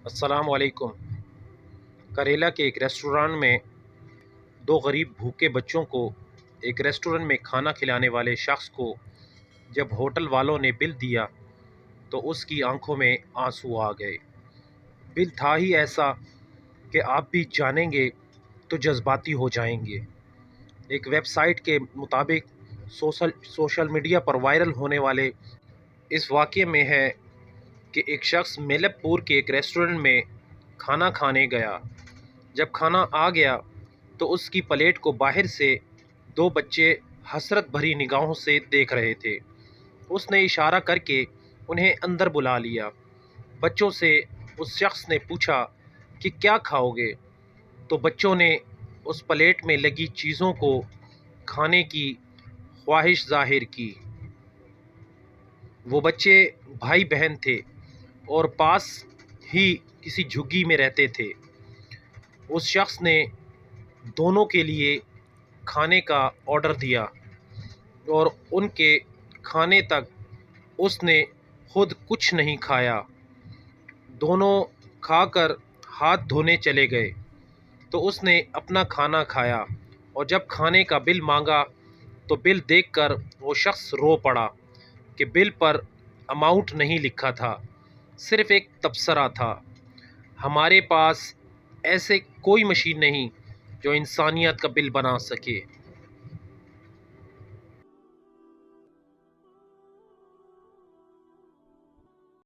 السلام علیکم۔ کریلا کے ایک ریسٹوران میں دو غریب بھوکے بچوں کو ایک ریسٹورنٹ میں کھانا کھلانے والے شخص کو جب ہوٹل والوں نے بل دیا تو اس کی آنکھوں میں آنسو آ گئے۔ بل تھا ہی ایسا کہ آپ بھی جانیں گے تو جذباتی ہو جائیں گے۔ ایک ویب سائٹ کے مطابق سوشل میڈیا پر وائرل ہونے والے اس واقعے میں ہے کہ ایک شخص میلپ پور کے ایک ریسٹورنٹ میں کھانا کھانے گیا۔ جب کھانا آ گیا تو اس کی پلیٹ کو باہر سے دو بچے حسرت بھری نگاہوں سے دیکھ رہے تھے۔ اس نے اشارہ کر کے انہیں اندر بلا لیا۔ بچوں سے اس شخص نے پوچھا کہ کیا کھاؤ گے؟ تو بچوں نے اس پلیٹ میں لگی چیزوں کو کھانے کی خواہش ظاہر کی۔ وہ بچے بھائی بہن تھے اور پاس ہی کسی جھگی میں رہتے تھے۔ اس شخص نے دونوں کے لیے کھانے کا آرڈر دیا اور ان کے کھانے تک اس نے خود کچھ نہیں کھایا۔ دونوں کھا کر ہاتھ دھونے چلے گئے تو اس نے اپنا کھانا کھایا اور جب کھانے کا بل مانگا تو بل دیکھ کر وہ شخص رو پڑا کہ بل پر اماؤنٹ نہیں لکھا تھا، صرف ایک تبصرہ تھا۔ ہمارے پاس ایسے کوئی مشین نہیں جو انسانیت کا بل بنا سکے۔